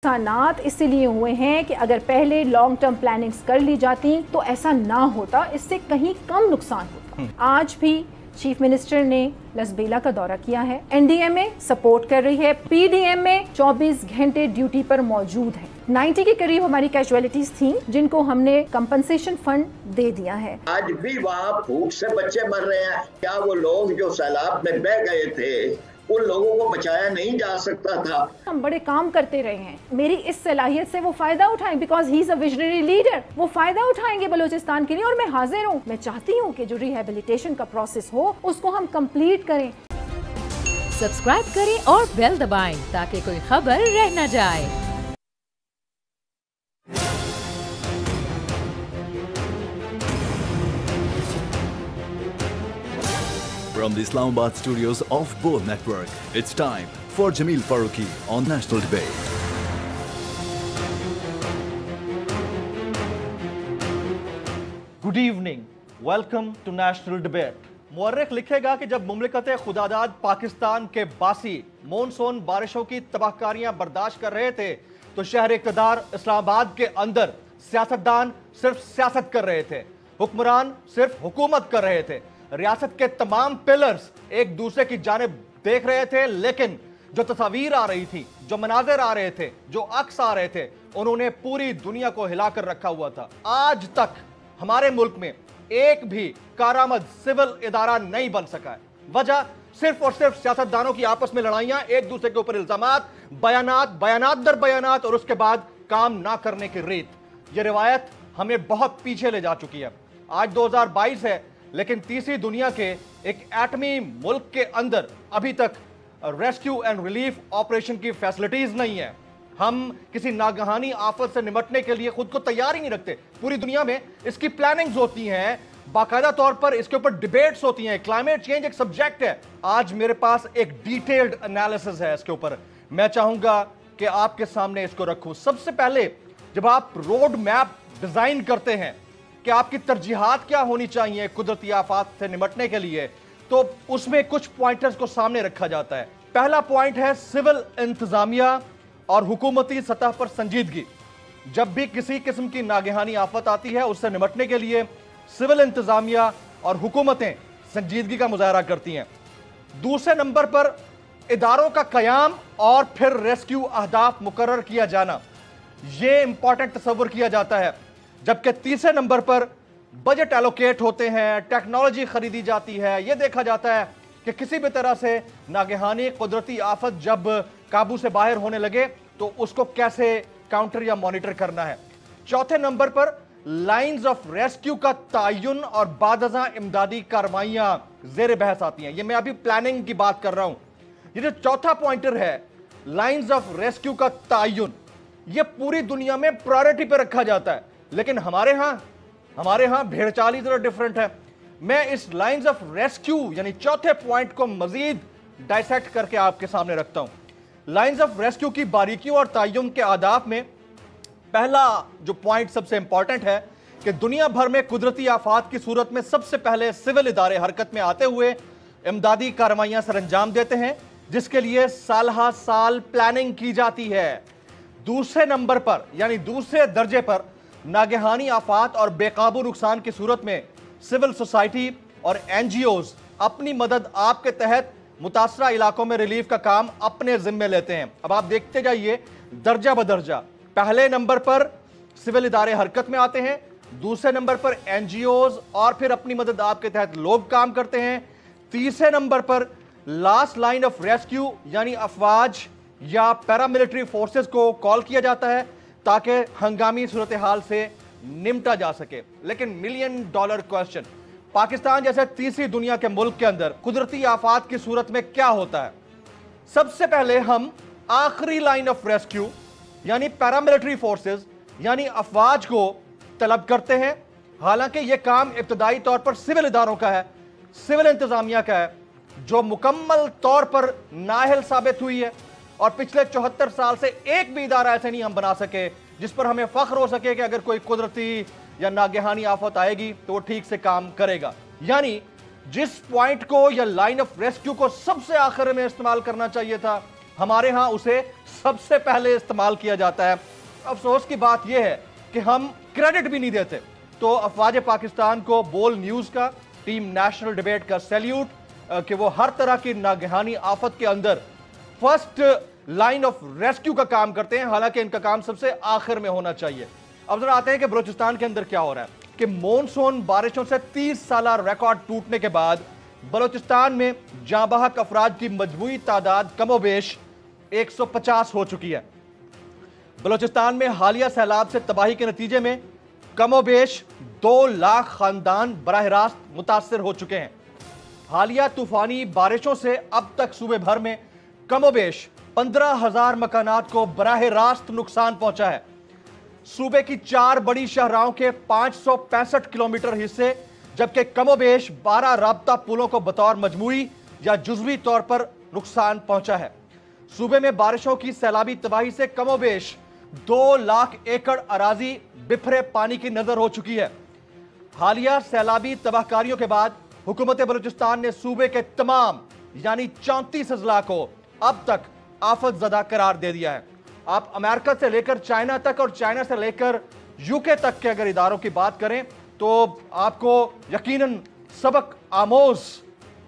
नुकसानात इसलिए हुए हैं कि अगर पहले लॉन्ग टर्म प्लानिंग्स कर ली जाती तो ऐसा ना होता, इससे कहीं कम नुकसान होता। आज भी चीफ मिनिस्टर ने लसबेला का दौरा किया है, एनडीएमए सपोर्ट कर रही है, पीडीएमए 24 घंटे ड्यूटी पर मौजूद है। 90 के करीब हमारी कैजुअलिटीज थी जिनको हमने कंपनसेशन फंड दे दिया है। आज भी वहाँ भूख से बच्चे मर रहे हैं। क्या वो लोग जो सैलाब में बह गए थे उन लोगों को बचाया नहीं जा सकता था? हम बड़े काम करते रहे हैं, मेरी इस सलाहियत से वो फायदा उठाएं, because he is a visionary leader. वो फायदा उठाएंगे बलूचिस्तान के लिए और मैं हाजिर हूँ। मैं चाहती हूँ कि जो रिहेबिलिटेशन का प्रोसेस हो उसको हम कंप्लीट करें। सब्सक्राइब करें और बेल दबाएं ताकि कोई खबर रह न जाए। From the Islamabad studios of Bold Network, it's time for Jameel Farooqi on National Debate. Good evening. Welcome to National Debate. मुअर्रिख लिखेगा कि जब मुमलिकत खुदादाद पाकिस्तान के बासी मॉनसून बारिशों की तबाहकारियां बर्दाश्त कर रहे थे तो शहर इक़्तिदार इस्लामाबाद के अंदर सियासतदान सिर्फ सियासत कर रहे थे, हुक्मरान सिर्फ हुकूमत कर रहे थे। रियासत के तमाम पिलर्स एक दूसरे की जानिब देख रहे थे, लेकिन जो तस्वीर आ रही थी, जो मनाजिर आ रहे थे, जो अक्स आ रहे थे, उन्होंने पूरी दुनिया को हिलाकर रखा हुआ था। आज तक हमारे मुल्क में एक भी कारामद सिविल इदारा नहीं बन सका है। वजह सिर्फ और सिर्फ सियासतदानों की आपस में लड़ाइयां, एक दूसरे के ऊपर इल्जामात, बयानात दर बयानात और उसके बाद काम ना करने की रीत। यह रिवायत हमें बहुत पीछे ले जा चुकी है। आज 2022 है, लेकिन तीसरी दुनिया के एक एटमी मुल्क के अंदर अभी तक रेस्क्यू एंड रिलीफ ऑपरेशन की फैसिलिटीज नहीं है। हम किसी नागहानी आफत से निपटने के लिए खुद को तैयार ही नहीं रखते। पूरी दुनिया में इसकी प्लानिंग्स होती हैं, बाकायदा तौर पर इसके ऊपर डिबेट्स होती हैं। क्लाइमेट चेंज एक सब्जेक्ट है। आज मेरे पास एक डिटेल्ड एनालिसिस है इसके ऊपर, मैं चाहूंगा कि आपके सामने इसको रखूं। सबसे पहले जब आप रोड मैप डिजाइन करते हैं कि आपकी तरजीहात क्या होनी चाहिए कुदरती आफात से निपटने के लिए, तो उसमें कुछ पॉइंटर्स को सामने रखा जाता है। पहला पॉइंट है सिविल इंतजामिया और हुकूमती सतह पर संजीदगी। जब भी किसी किस्म की नागहानी आफत आती है उससे निपटने के लिए सिविल इंतजामिया और हुकूमतें संजीदगी का मुजाहरा करती हैं। दूसरे नंबर पर इदारों का कयाम और फिर रेस्क्यू अहदाफ मुकर्रर किया जाना, यह इंपॉर्टेंट तस्वर किया जाता है। जबकि तीसरे नंबर पर बजट एलोकेट होते हैं, टेक्नोलॉजी खरीदी जाती है, यह देखा जाता है कि किसी भी तरह से नागहानी कुदरती आफत जब काबू से बाहर होने लगे तो उसको कैसे काउंटर या मॉनिटर करना है। चौथे नंबर पर लाइंस ऑफ रेस्क्यू का तयन और बादजा इमदादी कार्रवाइयां जेर बहस आती हैं। यह मैं अभी प्लानिंग की बात कर रहा हूं। ये जो चौथा पॉइंटर है लाइंस ऑफ रेस्क्यू का तयन, यह पूरी दुनिया में प्रायोरिटी पर रखा जाता है, लेकिन हमारे यहां भेड़चाल ही जरा डिफरेंट है। मैं इस लाइंस ऑफ रेस्क्यू यानी चौथे पॉइंट को मजीद डाइसेक्ट करके आपके सामने रखता हूं। लाइंस ऑफ रेस्क्यू की बारीकियों और तयन के आदाब में पहला जो पॉइंट सबसे इंपॉर्टेंट है कि दुनिया भर में कुदरती आफात की सूरत में सबसे पहले सिविल इदारे हरकत में आते हुए इमदादी कार्रवाइयां सर अंजाम देते हैं, जिसके लिए साल साल प्लानिंग की जाती है। दूसरे नंबर पर यानी दूसरे दर्जे पर नागहानी आफात और बेकाबू नुकसान की सूरत में सिविल सोसाइटी और एनजीओज अपनी मदद आपके तहत मुतासरा इलाकों में रिलीफ का काम अपने जिम्मे लेते हैं। अब आप देखते जाइए दर्जा बदर्जा। पहले नंबर पर सिविल इदारे हरकत में आते हैं, दूसरे नंबर पर एनजीओज और फिर अपनी मदद आपके तहत लोग काम करते हैं। तीसरे नंबर पर लास्ट लाइन ऑफ रेस्क्यू यानी अफवाज या पैरामिलिट्री फोर्सेस को कॉल किया जाता है ताकि हंगामी सूरत हाल से निपटा जा सके। लेकिन $1 मिलियन क्वेश्चन, पाकिस्तान जैसे तीसरी दुनिया के मुल्क के अंदर कुदरती आफात की सूरत में क्या होता है? सबसे पहले हम आखिरी लाइन ऑफ रेस्क्यू यानी पैरामिलिट्री फोर्सेस यानी अफवाज को तलब करते हैं। हालांकि यह काम इब्तदाई तौर पर सिविल इदारों का है, सिविल इंतजामिया का है, जो मुकम्मल तौर पर नाअहल साबित हुई है और पिछले 74 साल से एक भी इदारा ऐसे नहीं हम बना सके जिस पर हमें फख्र हो सके कि अगर कोई कुदरती या नागहानी आफत आएगी तो वो ठीक से काम करेगा। यानी जिस पॉइंट को या लाइन ऑफ रेस्क्यू को सबसे आखिर में इस्तेमाल करना चाहिए था हमारे यहाँ उसे सबसे पहले इस्तेमाल किया जाता है। अफसोस की बात यह है कि हम क्रेडिट भी नहीं देते। तो अफवाज पाकिस्तान को बोल न्यूज का, टीम नेशनल डिबेट का सैल्यूट कि वो हर तरह की नागहानी आफत के अंदर फर्स्ट लाइन ऑफ रेस्क्यू का काम करते हैं, हालांकि इनका काम सबसे आखिर में होना चाहिए। अब जरा आते हैं कि बलूचिस्तान के अंदर क्या हो रहा है कि मॉनसून बारिशों से 30 साल रिकॉर्ड टूटने के बाद बलूचिस्तान में जाँ बहक अफराद की मजमूई तादाद कमोबेश 150 हो चुकी है। बलूचिस्तान में हालिया सैलाब से तबाही के नतीजे में कमोबेश 2 लाख खानदान बराह रास्त मुतासर हो चुके हैं। हालिया तूफानी बारिशों से अब तक सूबे भर में कमोबेश 15,000 मकानात को बराह रास्त नुकसान पहुंचा है। सूबे की 4 बड़ी शहराओं के 565 किलोमीटर हिस्से, जबकि कमोबेश 12 राब्ता पुलों को बतौर मजमूई या जुज़वी तौर पर नुकसान पहुंचा है। सूबे में बारिशों की सैलाबी तबाही से कमोबेश 2 लाख एकड़ अराजी बिफरे पानी की नजर हो चुकी है। हालिया सैलाबी तबाहकारियों के बाद हुकूमत बलूचिस्तान ने सूबे के तमाम यानी 34 अजला को अब तक आफत ज़दा करार दे दिया है। आप अमेरिका से लेकर चाइना तक और चाइना से लेकर यूके तक के अगर इदारों की बात करें तो आपको यकीनन सबक आमोज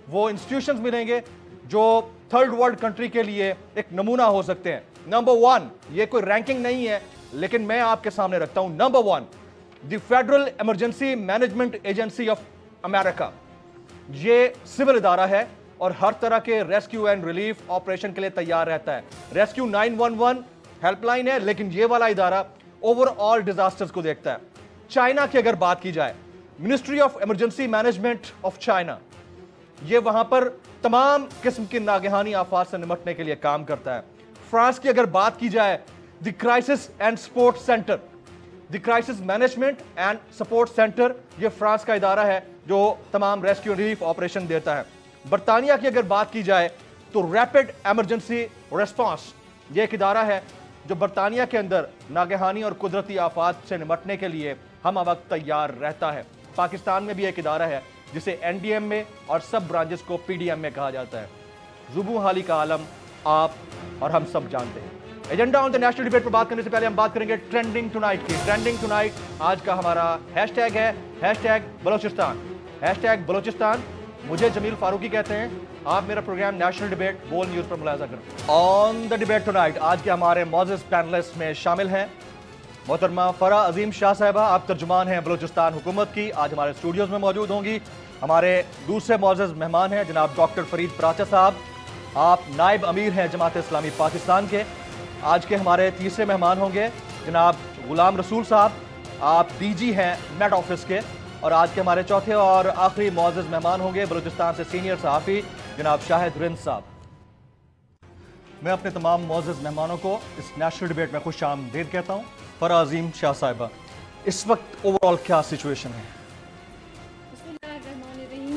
वो इंस्टीट्यूशंस मिलेंगे जो थर्ड वर्ल्ड कंट्री के लिए एक नमूना हो सकते हैं। नंबर 1, ये कोई रैंकिंग नहीं है लेकिन मैं आपके सामने रखता हूं। Number 1, the federal emergency management agency of America. ये सिविल इदारा है और हर तरह के रेस्क्यू एंड रिलीफ ऑपरेशन के लिए तैयार रहता है। रेस्क्यू 911 हेल्पलाइन है, लेकिन ये वाला इदारा ओवरऑल डिजास्टर्स को देखता है। चाइना की अगर बात की जाए, ministry of emergency management of China, ये वहां पर तमाम किस्म की नागहानी आफात से निपटने के लिए काम करता है। फ्रांस की अगर बात की जाए, the crisis and support centre, the crisis management and support centre, ये फ्रांस का इदारा है जो तमाम रेस्क्यू रिलीफ ऑपरेशन देता है। बरतानिया की अगर बात की जाए तो रैपिड इमरजेंसी रिस्पांस, ये एक इदारा है जो बरतानिया के अंदर नागहानी और कुदरती आफात से निपटने के लिए हम वक्त तैयार रहता है। पाकिस्तान में भी एक इदारा है जिसे एनडीएम में और सब ब्रांचेस को पीडीएम में कहा जाता है। जुबू हाली का आलम आप और हम सब जानते हैं। Agenda on the national debate पर बात करने से पहले हम बात करेंगे ट्रेंडिंग टुनाइट की। ट्रेंडिंग टुनाइट आज का हमारा हैशटैग है #बलोचिस्तान। #बलोचिस्तान। मुझे जमील फारूकी कहते हैं। आप मेरा प्रोग्राम नेशनल डिबेट बोल न्यूज पर मुलाजा करें। ऑन द डिबेट टुनाइट आज के हमारे मौजूद पैनलिस्ट में शामिल हैं मोहतरमा फरा अजीम शाह साहिबा, आप तर्जुमान हैं बलूचिस्तान हुकूमत की, आज हमारे स्टूडियोज में मौजूद होंगी। हमारे दूसरे मौजूद मेहमान हैं जनाब डॉक्टर फरीद पराचा साहब, आप नायब अमीर हैं जमात इस्लामी पाकिस्तान के। आज के हमारे तीसरे मेहमान होंगे जनाब गुलाम रसूल साहब, आप डीजी हैं मेट ऑफिस के। और आज के हमारे चौथे और आखिरी मौजूद मेहमान होंगे बलूचिस्तान से सीनियर सहाफ़ी जनाब शाहिद रिंद साहब। मैं अपने तमाम मौजूद मेहमानों को इस नेशनल डिबेट में खुश आमदीद कहता हूँ। फरा अजीम शाह साहिबा, इस वक्त ओवरऑल क्या सिचुएशन है?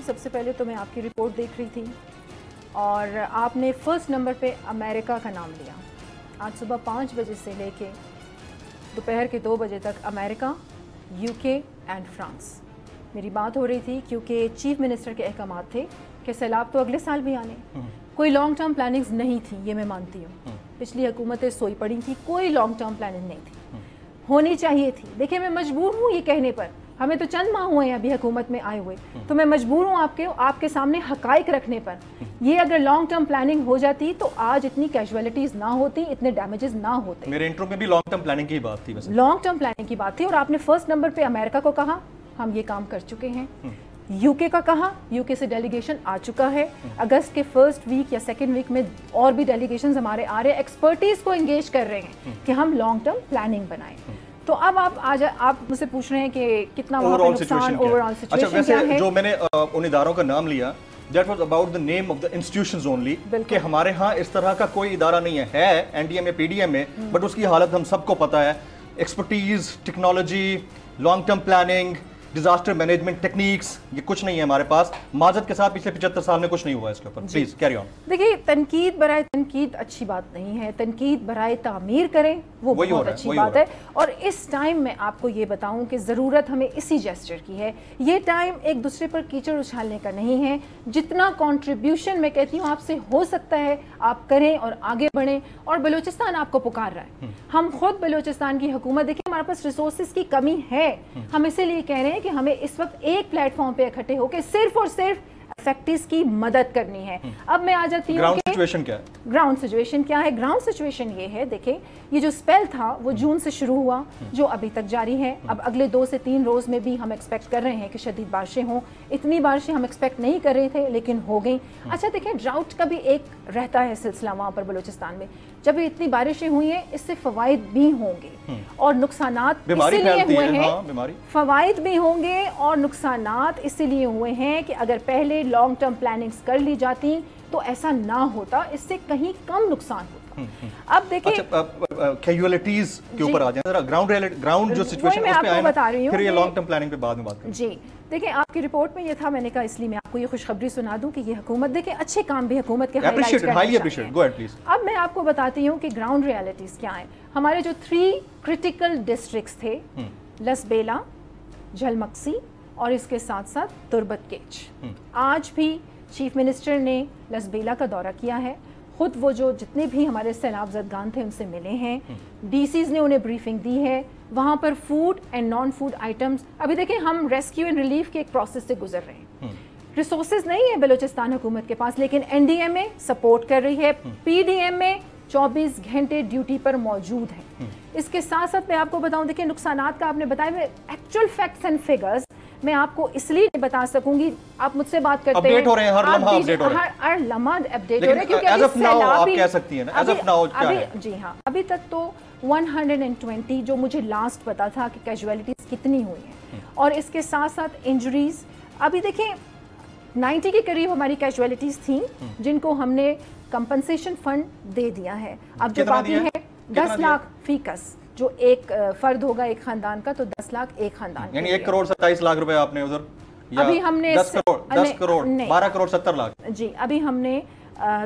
सबसे पहले तो मैं आपकी रिपोर्ट देख रही थी और आपने फर्स्ट नंबर पे अमेरिका का नाम लिया। आज सुबह 5 बजे से लेके दोपहर के 2 बजे तक अमेरिका, यूके एंड फ्रांस। मेरी बात हो रही थी क्योंकि चीफ मिनिस्टर के अहकामात थे कि सैलाब तो अगले साल भी आने। कोई लॉन्ग टर्म प्लानिंग्स नहीं थी, ये मैं मानती हूँ। पिछली हुकूमतें सोई पड़ी थी, कोई लॉन्ग टर्म प्लानिंग नहीं थी, होनी चाहिए थी। देखिए मैं मजबूर हूँ ये कहने पर, हमें तो चंद माह हुए हैं अभी हुकूमत में आए हुए, तो मैं मजबूर हूँ आपके सामने हकाइक रखने पर। ये अगर लॉन्ग टर्म प्लानिंग हो जाती तो आज इतनी कैजुअलिटीज ना होती, इतने डैमेजेस ना होते। मेरे इंट्रो में भी लॉन्ग टर्म प्लानिंग की बात थी, लॉन्ग टर्म प्लानिंग की बात थी। और आपने फर्स्ट नंबर पे अमेरिका को कहा, हम ये काम कर चुके हैं। यूके का कहा, यूके से डेलीगेशन आ चुका है। अगस्त के फर्स्ट वीक या सेकेंड वीक में और भी डेलीगेशन हमारे आ रहे हैं, एक्सपर्टीज को एंगेज कर रहे हैं कि हम लॉन्ग टर्म प्लानिंग बनाएं। तो अब आप मुझसे पूछ रहे हैं कि कितना ओवरऑल सिचुएशन क्या है। जो मैंने उन इदारों का नाम लिया, that was about the name of the institutions only, कि हमारे यहाँ इस तरह का कोई इदारा नहीं है एनडीएम में, पीडीएम में, बट उसकी हालत हम सबको पता है। Expertise, technology, long term planning, disaster management techniques, ये कुछ नहीं है हमारे पास। माजत के साथ पिछले 75 साल में कुछ नहीं हुआ इसके ऊपर। Please carry on. देखिए, तनकीद बराए तनकीद अच्छी बात नहीं है, तनकीद बराए तामीर करें वो बहुत अच्छी बात है। और इस टाइम में आपको ये बताऊं कि ज़रूरत हमें इसी जेस्चर की है। ये टाइम एक दूसरे पर कीचड़ उछालने का नहीं है। जितना कंट्रीब्यूशन मैं कहती हूँ आपसे हो सकता है आप करें और आगे बढ़ें। और बलूचिस्तान आपको पुकार रहा है। हम खुद बलूचिस्तान की हुकूमत, देखिए हमारे पास रिसोर्सेज की कमी है, हम इसीलिए कह रहे हैं कि हमें इस वक्त एक प्लेटफॉर्म पे इकट्ठे होकर सिर्फ और सिर्फ अफेक्टीज की मदद करनी है। अब मैं आ जाती हूँ ग्राउंड सिचुएशन क्या है? ग्राउंड सिचुएशन क्या है? ग्राउंड सिचुएशन ये है, देखें ये जो स्पेल था वो जून से शुरू हुआ, जो अभी तक जारी है। अब अगले 2 से 3 रोज में भी हम एक्सपेक्ट कर रहे हैं कि शदीद बारिशें हों। इतनी बारिशें हम एक्सपेक्ट नहीं कर रहे थे लेकिन हो गई। अच्छा देखें, ड्राउट का भी एक रहता है सिलसिला वहाँ पर बलूचिस्तान में। जब इतनी बारिशें हुई हैं इससे फवाइद भी होंगे और नुकसानात इसीलिए हुए हैं। फवाइद भी होंगे और नुकसानात इसीलिए हुए हैं कि अगर पहले लॉन्ग टर्म प्लानिंग्स कर ली जाती तो ऐसा ना होता, इससे कहीं कम नुकसान होता। अब देखिए, कैजुअलिटीज के ऊपर आ जाए जरा। ग्राउंड जो सिचुएशन मैं आपको बता रही हूं, फिर ये लॉन्ग टर्म प्लानिंग पे बाद में बात करें। जी देखिए, आपकी रिपोर्ट में ये था, मैंने कहा इसलिए मैं आपको ये खुशखबरी सुना दूं कि ये हुकूमत, देखिए अच्छे काम भी हुकूमत के highly appreciate. Go ahead please. अब मैं आपको बताती हूँ कि ग्राउंड रियलिटीज क्या है। हमारे जो 3 क्रिटिकल डिस्ट्रिक्ट्स थे, लसबेला, झलमक्सी और इसके साथ साथ तुर्बतकेच, आज भी चीफ मिनिस्टर ने लसबेला का दौरा किया है। खुद वो जो जितने भी हमारे सैलाब ज़दगान थे उनसे मिले हैं। डीसीज ने उन्हें ब्रीफिंग दी है। वहाँ पर food and non food items, अभी देखें हम रेस्क्यू एंड रिलीफ के एक प्रोसेस से गुजर रहे हैं। रिसोर्सेज नहीं है बलूचिस्तान हुकूमत के पास, लेकिन एनडीएमए सपोर्ट कर रही है। पीडीएमए 24 घंटे ड्यूटी पर मौजूद है। इसके साथ साथ मैं आपको बताऊं, देखिए नुकसानात का आपने बताया, एक्चुअल फैक्ट्स एंड फिगर्स मैं आपको इसलिए नहीं बता सकूंगी। आप मुझसे बात करते हैं, हो रहे हैं, हर लम्हा अपडेट हो रहे हैं, हर लम्हा अपडेट हो रहे हैं, क्योंकि एज ऑफ नाउ आप कह सकती हैं ना, एज ऑफ नाउ क्या है? जी हाँ, अभी तक तो 120 जो मुझे लास्ट पता था कि कैजुअलिटीज कितनी हुई हैं, और इसके साथ साथ इंजरीज अभी देखें 90 के करीब हमारी कैजुअलिटीज थी जिनको हमने कंपनसेशन फंड दे दिया है। अब जो बाकी है 10 लाख फीकस, जो एक फर्द होगा एक खानदान का, तो 10 लाख एक खानदान, यानी 1 करोड़ 27 लाख रुपए आपने उधर, अभी हमने 10 करोड़ 12 करोड़ 70 लाख जी, अभी हमने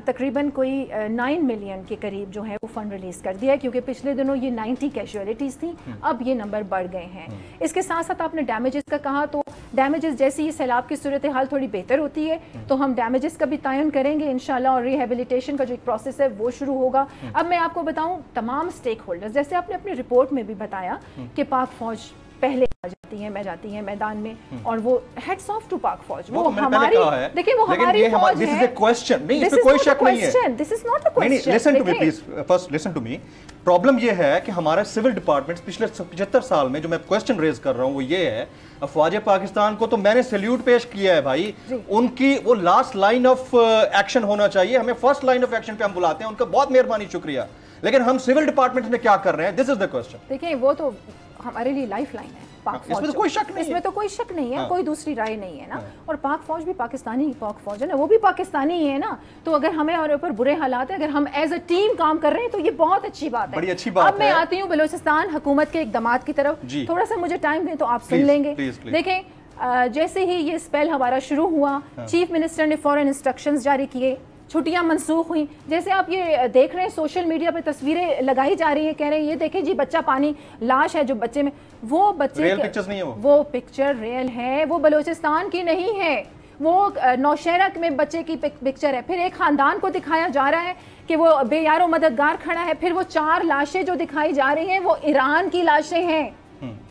तकरीबन कोई 9 मिलियन के करीब जो है वो फंड रिलीज कर दिया है, क्योंकि पिछले दिनों ये 90 कैजुअलिटीज थी, अब ये नंबर बढ़ गए हैं। इसके साथ साथ आपने डैमेजेस का कहा, तो डैमेजेस जैसे ही सैलाब की सूरत हाल थोड़ी बेहतर होती है तो हम डैमेजेस का भी तयन करेंगे इंशाल्लाह, और रिहेबिलिटेशन का जो एक प्रोसेस है वो शुरू होगा। अब मैं आपको बताऊं, तमाम स्टेक होल्डर्स, जैसे आपने अपनी रिपोर्ट में भी बताया कि पाक फौज पहले आ जाती है मैदान में, और वो हेड्स ऑफ टू पाक फौज, वो हमारी, देखिए वो हमारी फौज है। दिस इज अ क्वेश्चन, नहीं इसमें कोई शक नहीं है, this is not a question. Listen to me please, first listen to me. Problem ये है कि हमारा सिविल डिपार्टमेंट पिछले 75 साल में, जो मैं क्वेश्चन रेज कर रहा हूं वो ये है, अफवाज पाकिस्तान को तो मैंने सैल्यूट पेश किया है भाई, उनकी वो लास्ट लाइन ऑफ एक्शन होना चाहिए, हमें फर्स्ट लाइन ऑफ एक्शन पे हम बुलाते हैं, उनका बहुत मेहरबानी शुक्रिया, लेकिन हम सिविल डिपार्टमेंट में क्या कर रहे हैं, दिस इज द क्वेश्चन। देखिए वो तो हमारे लिए लाइफ लाइन है, पाक फौज, इसमें तो कोई शक नहीं है, इसमें तो कोई शक नहीं है, कोई दूसरी राय नहीं है ना। और पाक फौज भी पाकिस्तानी पाक फौज है ना, वो भी पाकिस्तानी ही है ना। तो अगर हमें हमारे ऊपर बुरे हालात है, अगर हम एज अ टीम काम कर रहे हैं तो ये बहुत अच्छी बात है, बड़ी अच्छी बात है। अब मैं आती हूँ बलूचिस्तान हुकूमत के इकदामात की तरफ, थोड़ा सा मुझे टाइम दें तो आप सुन लेंगे। देखें, जैसे ही ये स्पेल हमारा शुरू हुआ, चीफ मिनिस्टर ने फौरन इंस्ट्रक्शंस जारी किए, छुट्टियां मनसूख हुई। जैसे आप ये देख रहे हैं सोशल मीडिया पे तस्वीरें लगाई जा रही है, कह रहे हैं ये देखें जी बच्चा पानी, लाश है जो बच्चे में, वो बच्चे रियल पिक्चर्स नहीं है, वो पिक्चर रियल है, वो बलूचिस्तान की नहीं है, वो नौशहरा में बच्चे की पिक्चर है। फिर एक खानदान को दिखाया जा रहा है कि वो बेयारो मददगार खड़ा है, फिर वो 4 लाशें जो दिखाई जा रही हैं वो ईरान की लाशें हैं।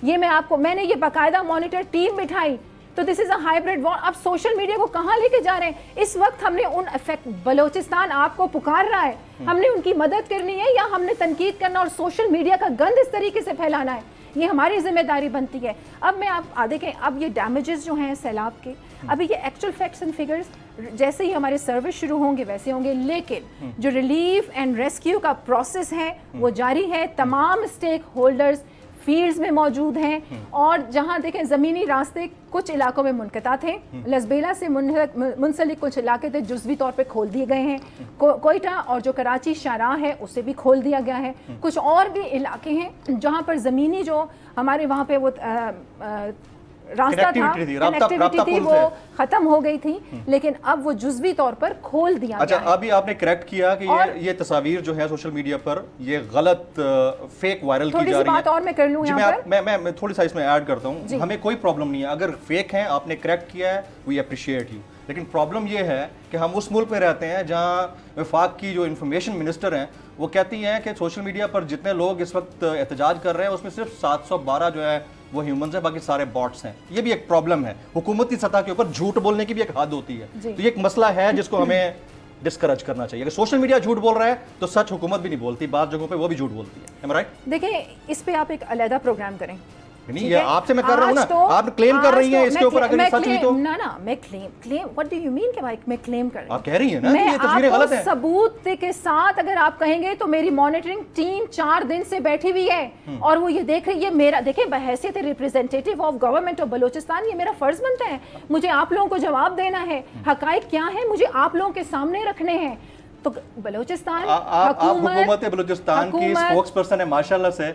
ये मैंने ये बाकायदा मॉनिटर टीम बिठाई, तो this is a hybrid war. अब सोशल मीडिया को कहां लेके जा रहे हैं इस वक्त? हमने उन इफेक्ट, बलूचिस्तान आपको पुकार रहा है, हमने उनकी मदद करनी है या हमने तनकीद करना और सोशल मीडिया का गंद इस तरीके से फैलाना है? ये हमारी जिम्मेदारी बनती है। अब मैं आप देखें, अब ये डैमेजेस जो हैं सैलाब के, अभी ये एक्चुअल फैक्ट्स एंड फिगर्स जैसे ही हमारे सर्विस शुरू होंगे वैसे होंगे, लेकिन जो रिलीफ एंड रेस्क्यू का प्रोसेस है वो जारी है। तमाम स्टेक होल्डर्स फील्ड्स में मौजूद हैं, और जहां देखें ज़मीनी रास्ते कुछ इलाकों में मुनक़ता थे, लसबेला से मुंसलिक कुछ इलाके थे जुज़वी तौर पे खोल दिए गए हैं, कोयटा और जो कराची शाहराह है उसे भी खोल दिया गया है। कुछ और भी इलाके हैं जहां पर ज़मीनी जो हमारे वहाँ पे वो रास्ता था, कनेक्टिविटी थी, वो खत्म हो गई थी, लेकिन अब वो जुज़वी तौर पर खोल दिया अच्छा, गया है। अभी आपने करेक्ट किया कि ये तस्वीर जो है सोशल मीडिया पर ये गलत फेक वायरल की जा रही है। बात और मैं कर लूं यहाँ पर, मैं थोड़ी सा इसमें ऐड करता हूँ। हमें कोई प्रॉब्लम नहीं है अगर फेक है, आपने करेक्ट किया है, वी अप्रिशिएट यू। लेकिन प्रॉब्लम ये है कि हम उस मुल्क में रहते हैं जहाँ वफाक की जो इंफॉर्मेशन मिनिस्टर हैं वो कहती हैं कि सोशल मीडिया पर जितने लोग इस वक्त एहतजाज कर रहे हैं उसमें सिर्फ 712 जो है वो ह्यूमंस हैं, बाकी सारे बॉट्स हैं। ये भी एक प्रॉब्लम है। हुकूमती सतह के ऊपर झूठ बोलने की भी एक हद होती है, तो ये एक मसला है जिसको हमें डिस्करेज करना चाहिए। अगर सोशल मीडिया झूठ बोल रहा है तो सच हुकूमत भी नहीं बोलती, बात जगहों पे वो भी झूठ बोलती है। Am I right? देखिए, इस पे आप एक अलग प्रोग्राम करें। नहीं, ये आपसे मैं कर रहा हूं ना, आप क्लेम कर रही हैं इसके ऊपर, अगर ये सच हुई तो ना मैं claim what do you mean कि भाई मैं क्लेम कर रही हूं? आप कह रही हैं ना कि ये तस्वीरें गलत हैं। सबूत के साथ अगर आप कहेंगे तो मेरी मॉनिटरिंग टीम 4 दिन से बैठी हुई है और वो ये देख रही है। मेरा देखिए, बहैसियत representative of government of Balochistan, ये मेरा फर्ज बनता है, मुझे आप लोगों को जवाब देना है। हकाइक क्या है मुझे आप लोगों के सामने रखने हैं। तो बलूचिस्तान, आप हुकूमत बलूचिस्तान की स्पोक्स पर्सन है माशाल्लाह से।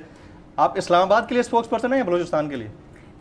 आप इस्लामाबाद के लिए स्पोक्स पर्सन है या बलूचिस्तान के लिए?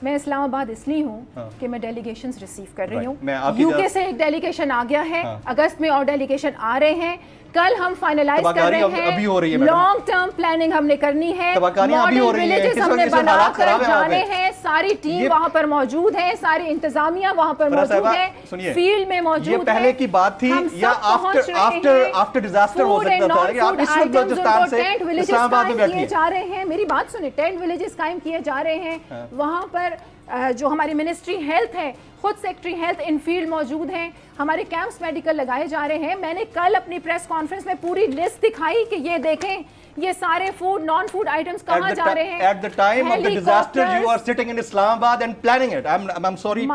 मैं इस्लामाबाद इसलिए हूँ कि मैं डेलीगेशंस रिसीव कर रही हूँ। यूके से एक डेलीगेशन आ गया है, अगस्त में और डेलीगेशन आ रहे हैं। कल हम फाइनलाइज कर रहे हैं, लॉन्ग टर्म प्लानिंग हमने करनी है, मॉडल विलेजेस हमने बनाकर जाने हैं। सारी टीम वहाँ पर मौजूद है, सारी इंतजामिया वहाँ पर मौजूद है, फील्ड में मौजूद है। ये पहले की बात थी या आफ्टर डिजास्टर हो सकता था कि आप इस वक्त बलूचिस्तान से इस्लामाबाद में बैठी जा रहे हैं। मेरी बात सुनिए, टेंट विलेजेस कायम किए जा रहे हैं वहाँ पर। जो हमारी मिनिस्ट्री हेल्थ है, खुद सेक्रेटरी हेल्थ इन फील्ड मौजूद हैं, हमारे कैंप्स मेडिकल लगाए जा रहे हैं। मैंने कल अपनी प्रेस कॉन्फ्रेंस में पूरी लिस्ट दिखाई कि ये देखें ये सारे फूड नॉन फूड आइटम्स कहाँ जा रहे हैं। At the time of the disaster, you are sitting in Islamabad and planning it. I'm sorry.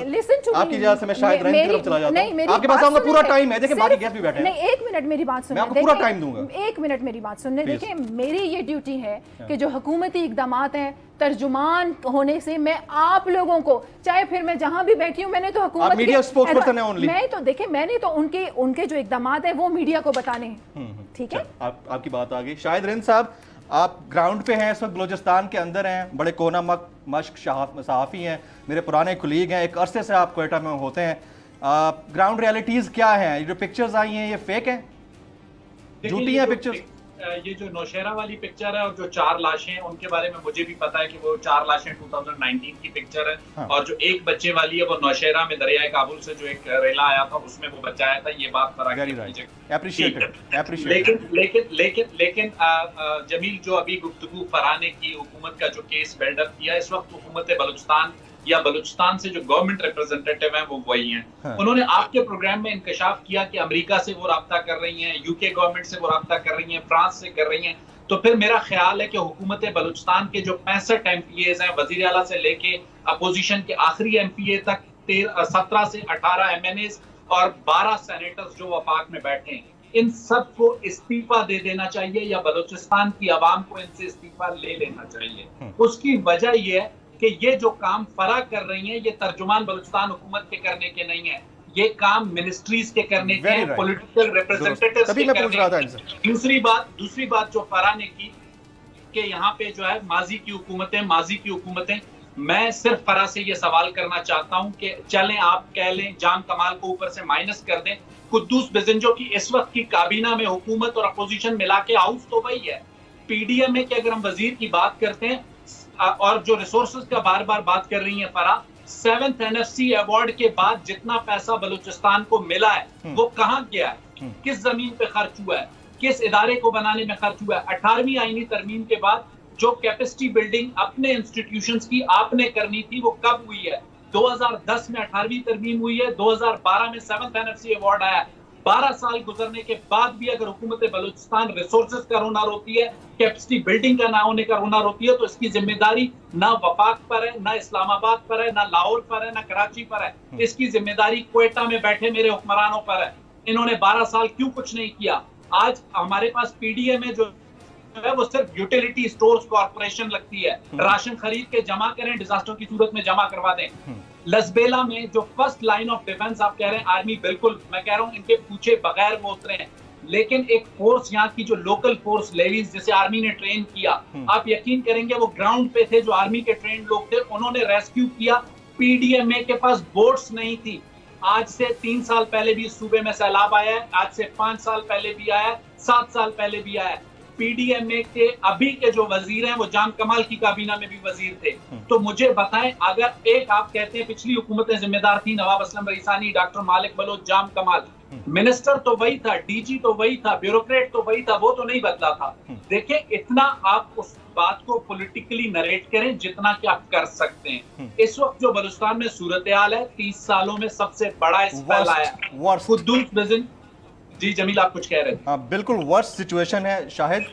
Listen to me. आपकी वजह से मैं शायद रंग की तरफ चला जाता हूँ। आपके पास आऊँगा, पूरा टाइम है, देखिए बाकी गेस्ट भी बैठे हैं। नहीं, 1 मिनट मेरी बात सुनने, मैं आपको पूरा टाइम दूंगा। 1 मिनट मेरी बात सुनने। देखिए, मेरी ये ड्यूटी है कि जो हुकूमती इक़दामात हैं, तर्जुमान होने से मैं आप लोगों को, चाहे फिर मैं जहां भी बैठी हूं, मैंने तो हुकूमत मीडिया स्पोक्सपर्सन है ओनली। मैं तो देखिए, मैंने तो उनके जो इक़दामात है वो मीडिया को बताने हैं। ठीक है, आपकी बात आ गई। शाहिद रिंद साहब, आप ग्राउंड पे हैं इस वक्त, बलूचिस्तान के अंदर हैं, बड़े कोना मश्क सहाफ़ी हैं, मेरे पुराने कुलीग हैं, एक अरसे से आप क्वेटा में होते हैं। ग्राउंड रियलिटीज क्या हैं? ये जो पिक्चर्स आई हैं ये फेक है, झूठी हैं पिक्चर्स? ये जो नौशहरा वाली पिक्चर है और जो 4 लाशें, उनके बारे में मुझे भी पता है कि वो 4 लाशें 2019 की पिक्चर है। हाँ। और जो एक बच्चे वाली है वो नौशहरा में दरियाए काबुल से जो एक रेला आया था उसमें वो बच्चा आया था। ये बात लेकिन जमील, जो अभी गुफ्तगू फरहान ने की, हुकूमत का जो केस बिल्डअप किया, इस वक्त हुकूमत बलूचिस्तान या बलूचिस्तान से जो गवर्नमेंट रिप्रेजेंटेटिव हैं वो वही हैं। हाँ। उन्होंने आपके प्रोग्राम में इंकशाफ किया कि अमेरिका से वो राब्ता कर रही हैं, यूके गवर्नमेंट से वो राब्ता कर रही हैं, फ्रांस से कर रही हैं। तो फिर मेरा ख्याल है कि हुकूमत बलूचिस्तान के जो 65 MPAs हैं, वजीर आला से लेके अपोजिशन के आखिरी MPA तक, 17 से 18 MNAs और 12 सेनेटर्स जो वफाक में बैठे हैं, इन सब को इस्तीफा दे देना चाहिए या बलूचिस्तान की आवाम को इनसे इस्तीफा ले लेना चाहिए। उसकी वजह यह है कि ये जो काम फरा कर रही हैं, ये तर्जुमान बलूचिस्तान हुकूमत के करने के नहीं है, ये काम मिनिस्ट्रीज के करने के हैं, पॉलिटिकल रिप्रेजेंटेटिव्स के करने के। दूसरी बात जो फरा ने की कि यहाँ पे जो है माजी की हुकूमतें, मैं सिर्फ फरा से ये सवाल करना चाहता हूँ कि चलें, आप कह लें जान कमाल को ऊपर से माइनस कर दें, कुद्दूस बिजंजो की इस वक्त की काबीना में हुकूमत और अपोजिशन मिला के हाउस तो वही है। PDM में कि अगर हम वजीर की बात करते हैं और जो रिसोर्सेज का बार बार बात कर रही है फरा, 7th NFC अवार्ड के बाद जितना पैसा बलूचिस्तान को मिला है वो कहाँ गया है, किस जमीन पे खर्च हुआ है, किस इदारे को बनाने में खर्च हुआ है। 18वीं आईनी तरमीम के बाद जो कैपेसिटी बिल्डिंग अपने इंस्टीट्यूशंस की आपने करनी थी वो कब हुई है? 2010 में 18वीं तरमीम हुई है, 2012 में 7th NFC अवार्ड आया। 12 साल गुजरने के बाद भी अगर हुकूमत बलूचिस्तान रिसोर्सेज का रोना रोती है, कैपेसिटी बिल्डिंग का ना होने का रोना रोती है, तो इसकी जिम्मेदारी ना वफाक पर है, ना इस्लामाबाद पर है, ना लाहौर पर है, ना कराची पर है। इसकी जिम्मेदारी क्वेटा में बैठे मेरे हुक्मरानों पर है। इन्होंने 12 साल क्यों कुछ नहीं किया? आज हमारे पास PDM में जो है वो सिर्फ यूटिलिटी स्टोर्स कॉर्पोरेशन लगती है, राशन खरीद के जमा करें, डिजास्टर की सूरत में जमा करवा दें। लसबेला में जो फर्स्ट लाइन ऑफ डिफेंस आप कह रहे हैं आर्मी, बिल्कुल मैं कह रहा हूं इनके पूछे बगैर वो उतरे हैं, लेकिन एक फोर्स यहाँ की जो लोकल फोर्स लेवीज जिसे आर्मी ने ट्रेन किया, आप यकीन करेंगे वो ग्राउंड पे थे, जो आर्मी के ट्रेन लोग थे, उन्होंने रेस्क्यू किया, पीडीएमए के पास बोट्स नहीं थी। आज से 3 साल पहले भी सूबे में सैलाब आया है, आज से 5 साल पहले भी आया है, 7 साल पहले भी आया है। पीडीएमए के अभी के जो वजीर हैं वो जाम कमाल की काबीना में भी वजीर थे। तो मुझे बताएं, अगर एक आप कहते हैं पिछली हुकूमतें जिम्मेदार थी, नवाब असलम रईसानी, डॉक्टर मालिक बलोच, जाम कमाल, मिनिस्टर तो वही था, डीजी तो वही था, ब्यूरोक्रेट तो वही था, वो तो नहीं बदला था। देखिए, इतना आप उस बात को पॉलिटिकली नरेट करें जितना कि आप कर सकते हैं। इस वक्त जो बलूचिस्तान में सूरत हाल है, 30 सालों में सबसे बड़ा स्पेल आया। खुद्दूस बिजन जी, जमील आप कुछ कह रहे थे। हाँ, बिल्कुल वर्स्ट सिचुएशन है शाहिद।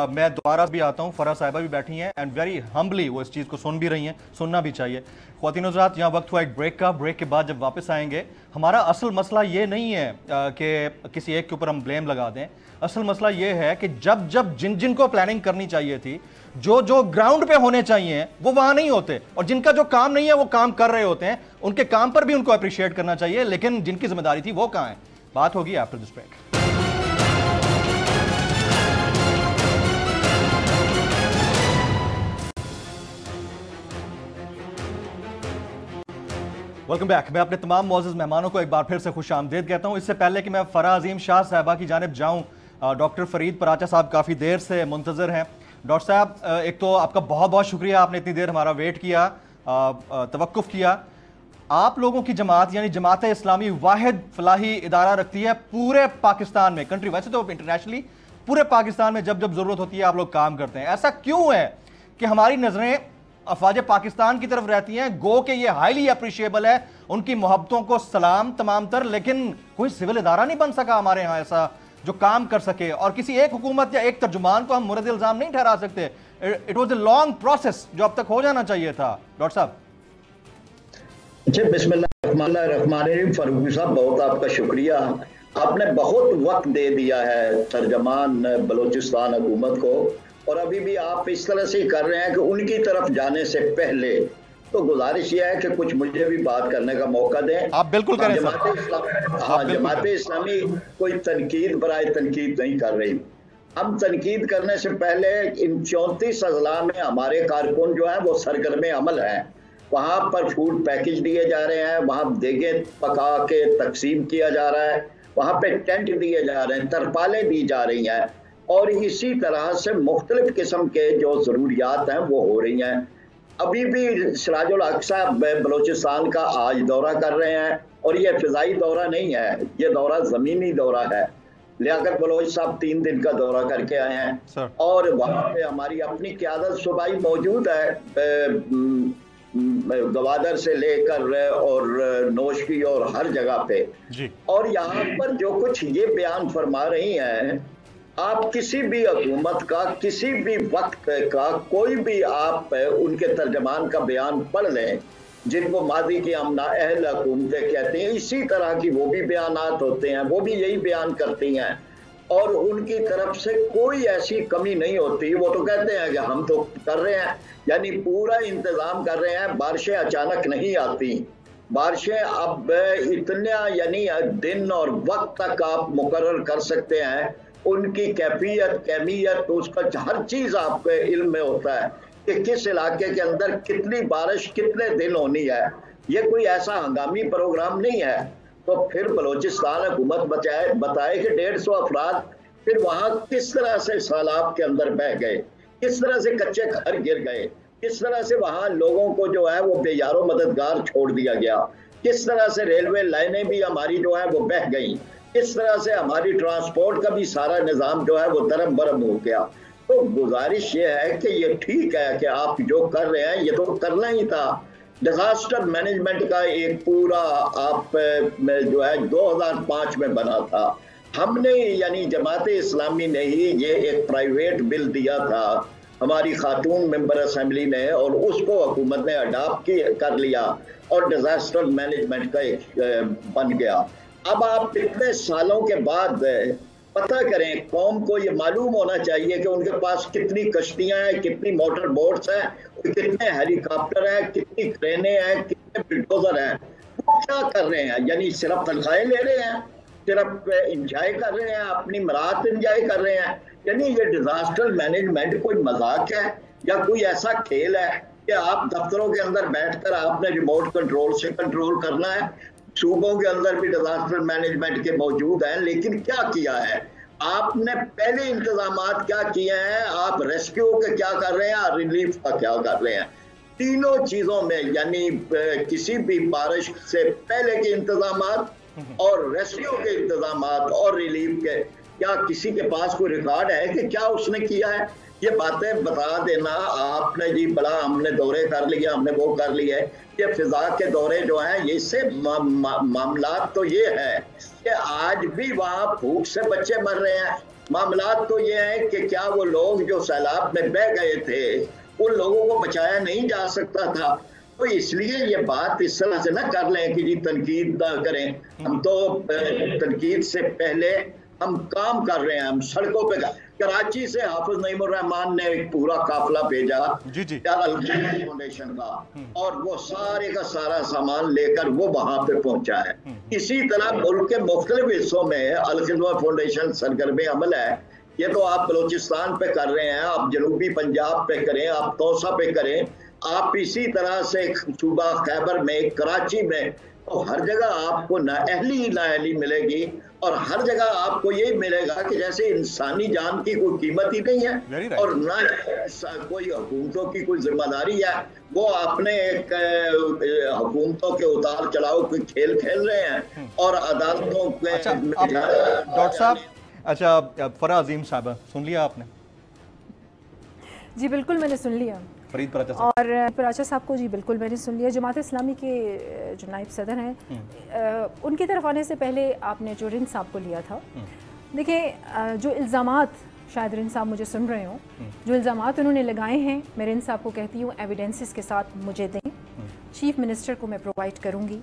मैं दोबारा भी आता हूँ, फराह साहिबा भी बैठी हैं एंड वेरी हम्बली वो इस चीज़ को सुन भी रही हैं, सुनना भी चाहिए। ख्वातीन हज़रात, यहाँ वक्त हुआ एक ब्रेक का। ब्रेक के बाद जब वापस आएंगे, हमारा असल मसला ये नहीं है कि किसी एक के ऊपर हम ब्लेम लगा दें। असल मसला ये है कि जब जब जिन जिन को प्लानिंग करनी चाहिए थी, जो जो ग्राउंड पे होने चाहिए वो वहाँ नहीं होते, और जिनका जो काम नहीं है वो काम कर रहे होते हैं। उनके काम पर भी उनको अप्रिशिएट करना चाहिए, लेकिन जिनकी जिम्मेदारी थी वो कहाँ है। बात होगी after this break. Welcome back. मैं अपने तमाम मौजूद मेहमानों को एक बार फिर से खुश आमदीद कहता हूँ। इससे पहले कि मैं फराह अजीम शाह साहबा की जानिब जाऊँ, डॉक्टर फरीद पराचा साहब काफ़ी देर से मुंतज़र हैं। डॉक्टर साहब, एक तो आपका बहुत बहुत शुक्रिया, आपने इतनी देर हमारा वेट किया, तवक्कुफ़ किया। आप लोगों की जमात यानी जमात इस्लामी वाहिद फलाही इदारा रखती है पूरे पाकिस्तान में, कंट्री, वैसे तो इंटरनेशनली पूरे पाकिस्तान में जब जब ज़रूरत होती है आप लोग काम करते हैं। ऐसा क्यों है कि हमारी नज़रें अफवाज पाकिस्तान की तरफ रहती हैं? गो के ये हाईली अप्रिशिएबल है, उनकी मोहब्बतों को सलाम तमाम तर, लेकिन कोई सिविल इदारा नहीं बन सका हमारे यहाँ ऐसा जो काम कर सके, और किसी एक हुकूमत या एक तर्जुमान को हम मुरद इल्ज़ाम नहीं ठहरा सकते। It was a long process जो अब तक हो जाना चाहिए था। डॉक्टर साहब जी, बिस्मिल्लाहिर्रहमानिर्रहीम। फारूकी साहब, बहुत आपका शुक्रिया। आपने बहुत वक्त दे दिया है तर्जमान बलूचिस्तान हुकूमत को, और अभी भी आप इस तरह से कर रहे हैं कि उनकी तरफ जाने से पहले तो गुजारिश यह है कि कुछ मुझे भी बात करने का मौका दें। आप बिल्कुल करें। जमात इस्लामी कोई तनकीद बराए तनकीद नहीं कर रही। हम तनकीद करने से पहले इन 34 अजला में हमारे कारकुन जो है वो सरगर्म अमल हैं। वहाँ पर फूड पैकेज दिए जा रहे हैं, वहाँ देगें पका के तकसीम किया जा रहा है, वहाँ पे टेंट दिए जा रहे हैं, तरपालें दी जा रही हैं, और इसी तरह से मुख्तलिफ किस्म के जो ज़रूरियात हैं वो हो रही हैं। अभी भी सिराजुल हक साहब बलूचिस्तान का आज दौरा कर रहे हैं, और ये फ़िज़ाई दौरा नहीं है, ये दौरा ज़मीनी दौरा है। लियाकत बलोच साहब 3 दिन का दौरा करके आए हैं, और वहाँ पे हमारी अपनी क़यादत सूबाई मौजूद है, गवादर से लेकर और नोशकी और हर जगह पे जी। और यहाँ पर जो कुछ ये बयान फरमा रही हैं, आप किसी भी हुकूमत का किसी भी वक्त का कोई भी आप उनके तर्जमान का बयान पढ़ लें, जिनको मादी की अमना अहल हुकूमतें कहते हैं, इसी तरह की वो भी बयानात होते हैं, वो भी यही बयान करती हैं, और उनकी तरफ से कोई ऐसी कमी नहीं होती। वो तो कहते हैं कि हम तो कर रहे हैं, यानी पूरा इंतज़ाम कर रहे हैं। बारिशें अचानक नहीं आती, बारिशें अब इतना यानी दिन और वक्त तक आप मुकर्रर कर सकते हैं। उनकी कैफियत, कैमियत, उसका हर चीज़ आपके इल्म में होता है कि किस इलाके के अंदर कितनी बारिश कितने दिन होनी है। ये कोई ऐसा हंगामी प्रोग्राम नहीं है। तो फिर बलूचिस्तान हुकूमत बताए कि 150 अफराद फिर वहाँ किस तरह से सैलाब के अंदर बह गए, किस तरह से कच्चे घर गिर गए, किस तरह से वहाँ लोगों को जो है वो बेयारो मददगार छोड़ दिया गया, किस तरह से रेलवे लाइनें भी हमारी जो है वो बह गई, किस तरह से हमारी ट्रांसपोर्ट का भी सारा निज़ाम जो है वो दरम बरम हो गया। तो गुजारिश ये है कि ये ठीक है कि आप जो कर रहे हैं ये तो करना ही था। डिजास्टर मैनेजमेंट का एक पूरा आप जो है 2005 में बना था। हमने यानी जमात इस्लामी ने ही ये एक प्राइवेट बिल दिया था, हमारी खातून मेंबर असेंबली ने, और उसको हुकूमत ने अडॉप्ट कर लिया और डिजास्टर मैनेजमेंट का एक बन गया। अब आप इतने सालों के बाद पता करें, कौम को ये मालूम होना चाहिए कि उनके पास कितनी कश्तियां हैं, कितनी मोटर बोट्स हैं, कितने हेलीकॉप्टर हैं, कितनी क्रेनें हैं, कितने बुलडोजर हैं। वो क्या कर रहे हैं? यानी सिर्फ तनख्वाहें ले रहे हैं, सिर्फ इंजॉय कर रहे हैं, अपनी मराहत इंजॉय कर रहे हैं। यानी ये डिजास्टर मैनेजमेंट कोई मजाक है या कोई ऐसा खेल है? कि आप दफ्तरों के अंदर बैठकर आपने रिमोट कंट्रोल से कंट्रोल करना है। सूबों के अंदर भी डिजास्टर मैनेजमेंट के मौजूद हैं, लेकिन क्या किया है आपने? पहले इंतजामात क्या किए हैं? आप रेस्क्यू के क्या कर रहे हैं और रिलीफ का क्या कर रहे हैं? तीनों चीजों में, यानी किसी भी बारिश से पहले के इंतजामात और रेस्क्यू के इंतजामात और रिलीफ के, क्या किसी के पास कोई रिकॉर्ड है कि क्या उसने किया है? ये बातें बता देना आपने जी बड़ा हमने दौरे कर लिया, हमने वो कर लिया है। ये फिजा के दौरे जो हैं, इससे मामला तो ये है कि आज भी वहाँ भूख से बच्चे मर रहे हैं। मामला तो ये है कि क्या वो लोग जो सैलाब में बह गए थे उन लोगों को बचाया नहीं जा सकता था? तो इसलिए ये बात इस तरह से ना कर लें कि जी तनकीद ना करें। हम तो तनकीद से पहले हम काम कर रहे हैं। हम सड़कों पे, कराची से हाफिज नईमुर रहमान ने एक पूरा काफिला भेजा फाउंडेशन का, और वो सारे का सारा सामान लेकर वो वहां पे पहुंचा है। इसी तरह मुल्क के मुख्तलिफ हिस्सों में अल खिदमत फाउंडेशन सरगर्म अमल है। ये तो आप बलोचिस्तान पे कर रहे हैं, आप जनूबी पंजाब पे करें, आप तौसा पे करें, आप इसी तरह से सूबा खैबर में, कराची में, तो हर जगह आपको नाअहली मिलेगी और हर जगह आपको यही मिलेगा कि जैसे इंसानी जान की कोई कीमत ही नहीं है और ना कोई हुकूमतों की कोई जिम्मेदारी है। वो अपने एक हुकूमतों के उतार चढ़ाव के खेल खेल रहे हैं और अदालतों के। डॉक्टर साहब, अच्छा फरा अजीम साहब, सुन लिया आपने? जी बिल्कुल मैंने सुन लिया। फरीद पराचा साहब और पराचा साहब को जी बिल्कुल मैंने सुन लिया। जमात इस्लामी के जो नायब सदर हैं उनकी तरफ आने से पहले आपने जो रिंद साहब को लिया था, देखिए जो इल्ज़ामात, शायद रिंद साहब मुझे सुन रहे हों, जो इल्ज़ामात उन्होंने लगाए हैं, मैं रिंद साहब को कहती हूँ एविडेंसेस के साथ मुझे दें। चीफ मिनिस्टर को मैं प्रोवाइड करूँगी।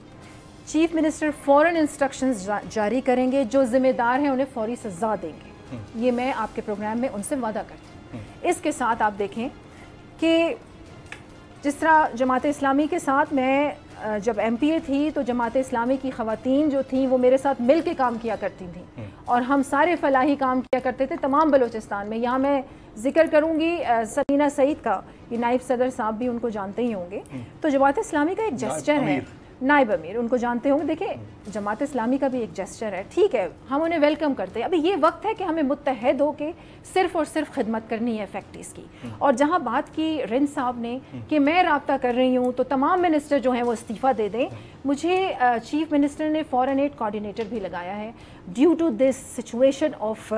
चीफ मिनिस्टर फ़ौरन इंस्ट्रक्शंस जारी करेंगे, जो ज़िम्मेदार हैं उन्हें फौरी सज़ा देंगे। ये मैं आपके प्रोग्राम में उनसे वादा करती हूँ। इसके साथ आप देखें कि जिस तरह जमात इस्लामी के साथ मैं जब MPA थी तो जमात इस्लामी की ख़वातीन जो थीं वो मेरे साथ मिल के काम किया करती थीं और हम सारे फलाही काम किया करते थे तमाम बलूचिस्तान में। यहाँ मैं जिक्र करूँगी सलीना सईद का, ये नायब सदर साहब भी उनको जानते ही होंगे। तो जमात इस्लामी का एक जेस्चर है, नायब अमीर उनको जानते होंगे। देखिए जमात इस्लामी का भी एक जेस्चर है, ठीक है, हम उन्हें वेलकम करते हैं। अभी ये वक्त है कि हमें मुत्तहद होकर सिर्फ और सिर्फ खिदमत करनी है फैक्ट्रीज़ की। और जहाँ बात की रिंद साहब ने कि मैं राब्ता कर रही हूँ तो तमाम मिनिस्टर जो हैं वो इस्तीफ़ा दे दें, मुझे चीफ मिनिस्टर ने फॉरेन एड कोऑर्डिनेटर भी लगाया है due to this situation of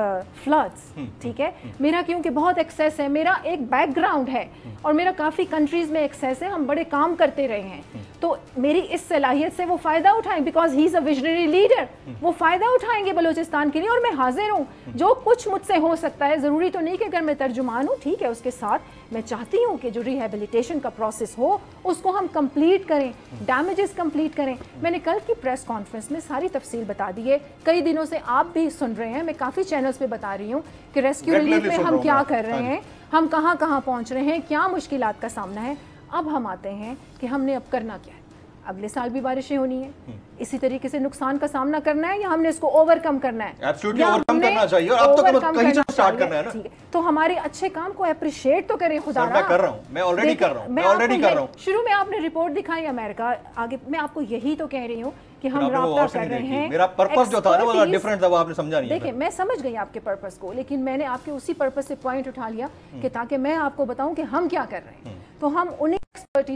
floods. ठीक है, मेरा क्योंकि बहुत एक्सेस है, मेरा एक बैकग्राउंड है और मेरा काफ़ी कंट्रीज़ में एक्सेस है, हम बड़े काम करते रहे हैं, तो मेरी इस सलाहियत से वो फ़ायदा उठाएं, because he is a visionary leader. वो फ़ायदा उठाएंगे बलूचिस्तान के लिए और मैं हाजिर हूँ। जो कुछ मुझसे हो सकता है, ज़रूरी तो नहीं कि अगर मैं तर्जुमान हूँ, ठीक है, उसके साथ मैं चाहती हूँ कि जो रिहेबिलिटेशन का प्रोसेस हो उसको हम कंप्लीट करें, डैमेजेस कंप्लीट करें। मैंने कल की प्रेस कॉन्फ्रेंस में सारी तफसील बता दी है, कई दिनों से आप भी सुन रहे हैं, मैं काफ़ी चैनल्स पे बता रही हूँ कि रेस्क्यू रिलीफ में हम क्या कर रहे हैं, हम कहाँ कहाँ पहुँच रहे हैं, क्या मुश्किलात का सामना है। अब हम आते हैं कि हमने अब करना क्या है। अगले साल भी बारिशें होनी है, इसी तरीके से नुकसान का सामना करना है या हमने इसको ओवरकम करना है? एब्सोल्युटली ओवरकम करना चाहिए और अब तो कहीं से स्टार्ट करना है ना। तो हमारे अच्छे काम को अप्रिशिएट तो करें खुदा। मैं कर रहा हूं, मैं ऑलरेडी कर रहा हूं। शुरू में आपने रिपोर्ट दिखाई अमेरिका, आगे मैं आपको यही तो कह रही हूँ कि हम राब्ता कर रहे हैं। मेरा पर्पस जो था ना वो डिफरेंट था, वो आपने समझा नहीं। देखिए मैं समझ गई आपके पर्पस को, लेकिन मैंने आपके उसी पर्पस से पॉइंट उठा लिया कि ताकि मैं आपको बताऊं कि हम क्या कर रहे हैं। तो हम उन्हें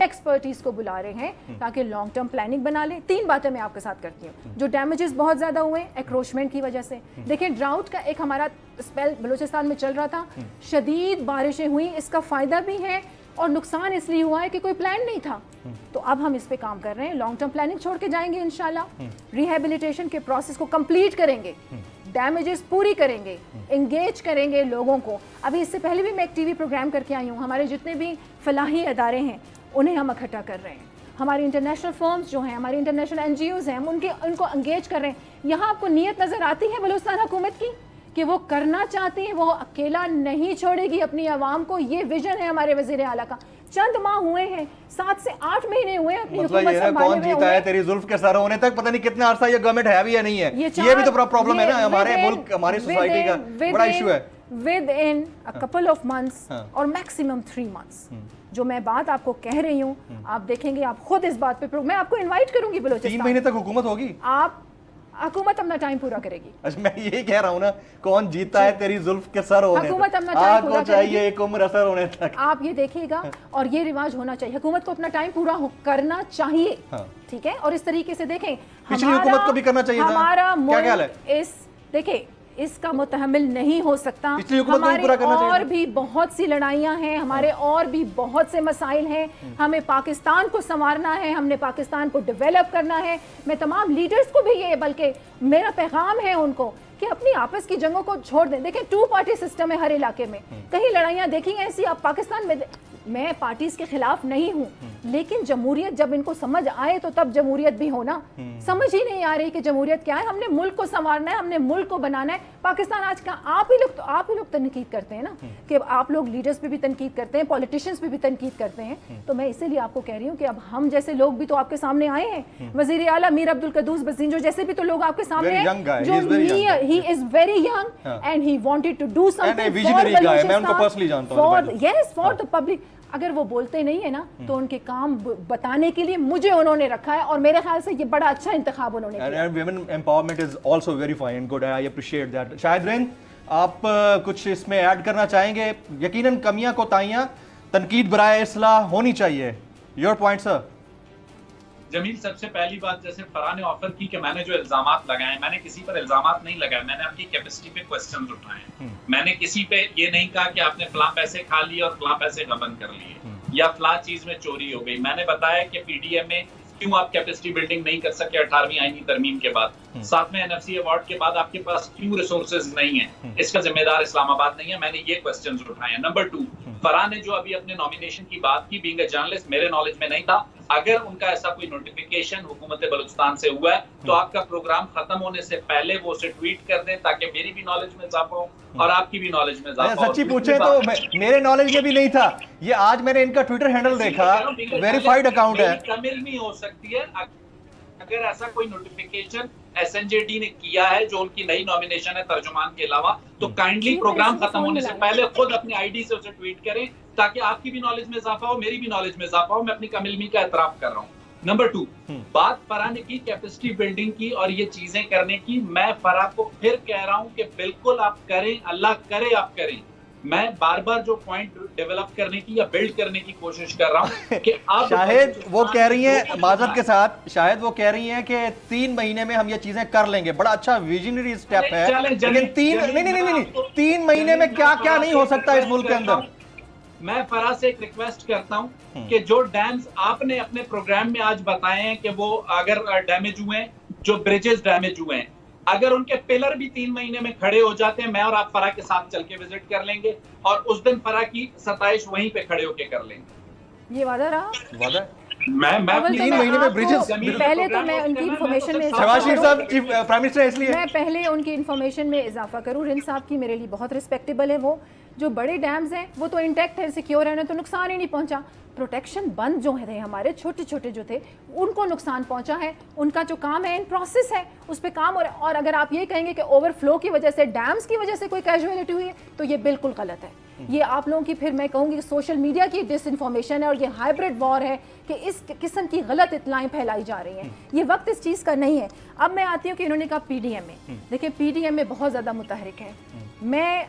एक्सपर्टीज को बुला रहे हैं ताकि लॉन्ग टर्म प्लानिंग बना लें। 3 बातें मैं आपके साथ करती हूँ। जो डैमेजेस बहुत ज्यादा हुए एक्रोचमेंट की वजह से, देखिए ड्राउट का एक हमारा स्पेल बलूचिस्तान में चल रहा था, शदीद बारिशें हुई, इसका फायदा भी है और नुकसान इसलिए हुआ है कि कोई प्लान नहीं था। तो अब हम इस पे काम कर रहे हैं, लॉन्ग टर्म प्लानिंग छोड़ के जाएंगे इंशाल्लाह, रिहेबिलिटेशन के प्रोसेस को कंप्लीट करेंगे, डैमेजेस पूरी करेंगे, एंगेज करेंगे लोगों को। अभी इससे पहले भी मैं एक टीवी प्रोग्राम करके आई हूँ, हमारे जितने भी फलाही अदारे हैं उन्हें हम इकट्ठा कर रहे हैं, हमारे इंटरनेशनल फर्म्स जो हैं, हमारे इंटरनेशनल NGOs हैं, हम उनको एंगेज कर रहे हैं। यहाँ आपको नीयत नज़र आती है बलूचिस्तान हुकूमत की कि वो करना चाहती है, वो अकेला नहीं छोड़ेगी अपनी आवाम को। ये विजन है हमारे वज़ीर आला का। चंद माह हुए हैं, 7 से 8 महीने हुए अपनी मतलब ये कौन जीता है तेरी जुल्फ के सर होने तक, पता नहीं कितना अरसा ये गवर्नमेंट है भी या नहीं है। ये भी तो प्रॉब्लम है ना, हमारे मुल्क, हमारी सोसाइटी का बड़ा इशू है। With in a couple of months और मैक्सिमम 3 मंथ्स। जो मैं बात आपको कह रही हूँ, आप देखेंगे, आप खुद इस बात पे, मैं आपको इनवाइट करूंगी बलूचिस्तान। 3 महीने तक हुकूमत होगी, आप हुकूमत अपना टाइम पूरा करेगी। अच्छा, मैं यही कह रहा हूँ ना, कौन जीता है तेरी जुल्फ के सर होने हुकूमत अपना टाइम पूरा चाहिए, एक उम्र असर होने तक। आप ये देखिएगा, और ये रिवाज होना चाहिए, हुकूमत को अपना टाइम पूरा करना चाहिए। ठीक है, और इस तरीके से देखें, पिछली हुकूमत को भी करना चाहिए था। हमारा क्या ख्याल है? इस देखिए, इसका मुतहम्मिल नहीं हो सकता। हमारे और भी बहुत सी लड़ाइयां हैं, हमारे और भी बहुत से मसाइल हैं। हमें पाकिस्तान को संवारना है, हमने पाकिस्तान को डेवलप करना है। मैं तमाम लीडर्स को भी ये, बल्कि मेरा पैगाम है उनको कि अपनी आपस की जंगों को छोड़ दें। देखें, 2 पार्टी सिस्टम है हर इलाके में, कहीं लड़ाइयां देखी हैं ऐसी आप पाकिस्तान में? मैं पार्टीज के खिलाफ नहीं हूँ, लेकिन जमहूरियत जब इनको समझ आए तो तब जमहूरियत भी हो ना। समझ ही नहीं आ रही कि जमहूरियत क्या है। हमने मुल्क को संवारना है, हमने मुल्क को बनाना है। पाकिस्तान आज का आप ही लोग तनकीद करते हैं ना, कि आप लोग लीडर्स पे भी तनकीद करते हैं, पॉलिटिशियंस पे भी तनकीद करते हैं। तो मैं इसीलिए आपको कह रही हूँ कि अब हम जैसे लोग भी तो आपके सामने आए हैं। वजीर आला मीर अब्दुल कद्दूस बज़ींजो जैसे भी तो लोग आपके सामने हैं, जो he is very young and he wanted to do something for the public. अगर वो बोलते नहीं है ना, तो उनके काम बताने के लिए मुझे उन्होंने रखा है, और मेरे ख्याल से ये बड़ा अच्छा इंतखाब उन्होंने किया। Women empowerment is also very fine and good, I appreciate that. Shahid rain, आप कुछ इसमें ऐड करना चाहेंगे? यकीनन कमियां कोताहियां तनकीद बराए इस्लाह होनी चाहिए। Your point sir. जमील, सबसे पहली बात, जैसे फराह ने ऑफर की कि मैंने जो इल्जामात लगाए, मैंने किसी पर इल्जामात नहीं लगाए, मैंने आपकी कैपेसिटी पे क्वेश्चंस उठाए। मैंने किसी पे ये नहीं कहा कि आपने फलां पैसे खा लिए और फलां पैसे गबन कर लिए या फलां चीज में चोरी हो गई। मैंने बताया कि पीडीएम में क्यों आप कैपेसिटी बिल्डिंग नहीं कर सके 18वीं आईनी तरमीम के बाद, 7वें एनएफसी अवार्ड के बाद आपके पास क्यों रिसोर्सेज नहीं है, इसका जिम्मेदार इस्लामाबाद नहीं है। मैंने ये क्वेश्चंस उठाए हैं। नंबर 2, फराह ने जो अभी अपने नॉमिनेशन की बात की, बीइंग अ जर्नलिस्ट, मेरे नॉलेज में नहीं था। अगर उनका ऐसा कोई नोटिफिकेशन हुकूमत बलूचिस्तान से हुआ है तो आपका प्रोग्राम खत्म होने से पहले वो उसे ट्वीट कर दें, ताकि मेरी भी नॉलेज में इजाफा हो और आपकी भी नॉलेज में इजाफा हो। सच्ची पूछे तो मेरे नॉलेज में भी नहीं था ये। आज मैंने इनका ट्विटर हैंडल देखा, वेरीफाइड अकाउंट है। कमिल नहीं हो सकती है अगर ऐसा कोई नोटिफिकेशन एसएनजेडी ने किया है जो उनकी नई नॉमिनेशन है तर्जुमान के अलावा, तो काइंडली प्रोग्राम खत्म होने से पहले खुद अपनी आईडी से उसे ट्वीट करें, ताकि आपकी भी नॉलेज में इजाफा हो, मेरी भी नॉलेज में इजाफा हो। मैं अपनी कमिलमी का एतराफ कर रहा हूँ। नंबर 2, बात फराह ने की कैपेसिटी बिल्डिंग की और ये चीजें करने की। मैं फराह को फिर कह रहा हूँ कि बिल्कुल आप करें, अल्लाह करे आप करें। मैं बार बार जो पॉइंट डेवलप करने की या बिल्ड करने की कोशिश कर रहा हूँ कि आप शायद वो कह रही हैं, माजरत के साथ, शायद वो कह रही हैं कि 3 महीने में हम ये चीजें कर लेंगे। बड़ा अच्छा विजनरी स्टेप है, लेकिन 3 महीने में क्या क्या नहीं हो सकता इस मुल्क के अंदर। मैं फराह से एक रिक्वेस्ट करता हूं कि जो डैम्स आपने अपने प्रोग्राम में आज बताए हैं कि वो अगर डैमेज हुए हैं, जो ब्रिजेस डैमेज हुए हैं, अगर उनके पिलर भी 3 महीने में खड़े हो जाते हैं, मैं और आप फराह के साथ चल के विजिट कर लेंगे और उस दिन फराह की सताइश वहीं पे खड़े होके कर लेंगे। ये वादा रहा। वादा मैं 3 महीने में ब्रिजेस। पहले तो मैं उनकी इन्फॉर्मेशन में प्राइम मिनिस्टर, इसलिए मैं पहले उनकी इन्फॉर्मेशन में इजाफा करूं। रिन साहब की मेरे लिए बहुत रिस्पेक्टेबल है। वो जो बड़े डैम्स हैं वो तो इंटैक्ट है, सिक्योर है, तो नुकसान ही नहीं पहुंचा। प्रोटेक्शन बंद जो है हमारे छोटे छोटे जो थे उनको नुकसान पहुंचा है। उनका जो काम है इन प्रोसेस है, उस पर काम। और अगर आप ये कहेंगे कि ओवरफ्लो की वजह से, डैम्स की वजह से कोई कैजुअलिटी हुई है, तो ये बिल्कुल गलत है। ये आप लोगों की, फिर मैं कहूँगी, सोशल मीडिया की डिसइंफॉर्मेशन है और ये हाइब्रिड वॉर है कि इस किस्म की गलत इत्तलाएं फैलाई जा रही हैं। ये वक्त इस चीज़ का नहीं है। अब मैं आती हूँ कि इन्होंने कहा पीडीएम में, देखिए पीडीएम में बहुत ज़्यादा मुतहरिक है। मैं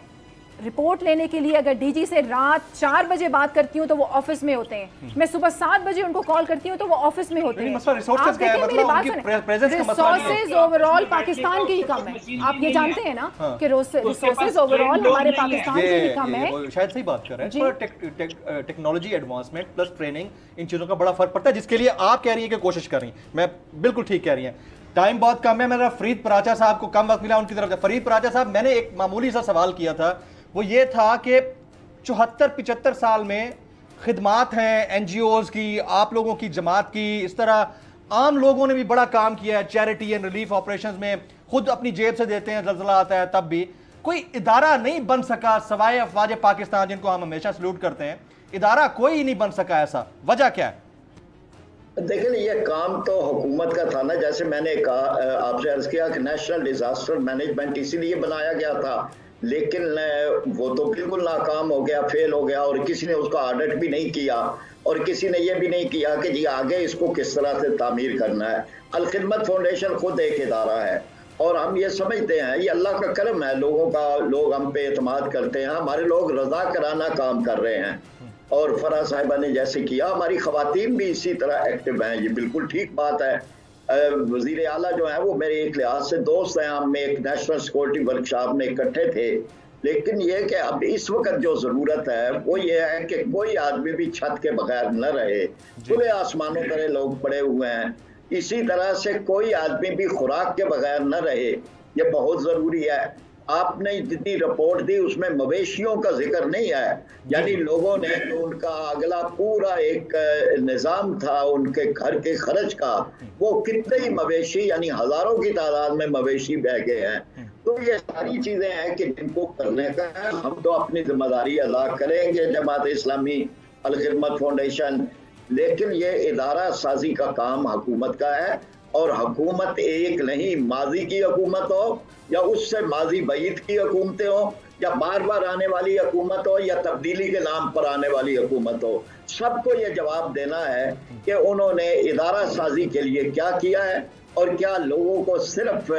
रिपोर्ट लेने के लिए अगर डीजी से रात 4 बजे बात करती हूँ तो वो ऑफिस में होते हैं। मैं सुबह 7 बजे उनको कॉल करती हूँ तो वो ऑफिस में होते हैं। आप देखें मेरी बात सुने, रिसोर्सेज ओवरऑल पाकिस्तान की ही कम है। आप ये जानते हैं ना कि रिसोर्सेज ओवरऑल हमारे पाकिस्तान की ही कम है। शायद सही बात कर रहे हैं। टेक्नोलॉजी एडवांसमेंट प्लस ट्रेनिंग, इन चीजों का बड़ा फर्क पड़ता है, जिसके लिए आप कह रही है कि कोशिश कर रही हैं। मैं बिल्कुल ठीक कह रही हैं। टाइम बहुत कम है। मेरा फरीद पराचा साहब को कम वक्त मिला, उनकी तरफ से। फरीद पराचा साहब, मैंने एक मामूली सा सवाल किया था, वो ये था कि 74-75 साल में खिदमात हैं एनजीओज की, आप लोगों की जमात की, इस तरह आम लोगों ने भी बड़ा काम किया है चैरिटी एंड रिलीफ ऑपरेशंस में, खुद अपनी जेब से देते हैं, ज़लज़ला आता है तब भी कोई इदारा नहीं बन सका सवाए अफवाज पाकिस्तान, जिनको हम हमेशा सल्यूट करते हैं। इदारा कोई नहीं बन सका, ऐसा वजह क्या है? देखिए, ये काम तो हुकूमत का था ना। जैसे मैंने कहा, आपसे अर्ज किया कि नेशनल डिजास्टर मैनेजमेंट इसीलिए बनाया गया था लेकिन वो तो बिल्कुल नाकाम हो गया, फेल हो गया, और किसी ने उसका ऑडिट भी नहीं किया और किसी ने ये भी नहीं किया कि जी आगे इसको किस तरह से तामीर करना है। अल खिदमत फाउंडेशन खुद एक इदारा है और हम ये समझते हैं ये अल्लाह का करम है, लोगों का, लोग हम पे एतमाद करते हैं, हमारे लोग रजा कराना काम कर रहे हैं। और फराह साहिबा ने जैसे किया, हमारी खवातीन भी इसी तरह एक्टिव हैं, ये बिल्कुल ठीक बात है। वजीर आला जो है वो मेरे एक लिहाज से दोस्त हैं, हम एक नेशनल सिक्योरिटी वर्कशॉप में इकट्ठे थे, लेकिन ये कि अब इस वक्त जो ज़रूरत है वो ये है कि कोई आदमी भी छत के बगैर न रहे, खुले आसमानों तरह लोग पड़े हुए हैं, इसी तरह से कोई आदमी भी खुराक के बगैर न रहे, ये बहुत ज़रूरी है। आपने जितनी रिपोर्ट दी उसमें मवेशियों का जिक्र नहीं है, यानी लोगों ने तो उनका अगला पूरा एक निज़ाम था उनके घर के खर्च का, वो कितने ही मवेशी यानी हजारों की तादाद में मवेशी बह गए हैं। तो ये सारी चीजें हैं कि जिनको करने का है, हम तो अपनी जिम्मेदारी अदा करेंगे जमात इस्लामी अल खिदमत फाउंडेशन, लेकिन ये इदारा साजी का काम हुकूमत का है और हुकूमत एक नहीं, माजी की हुकूमत हो या उससे माजी बईद की हुकूमतें हो या बार बार आने वाली हुकूमत हो या तब्दीली के नाम पर आने वाली हुकूमत हो, सबको ये जवाब देना है कि उन्होंने इदारा साजी के लिए क्या किया है और क्या लोगों को सिर्फ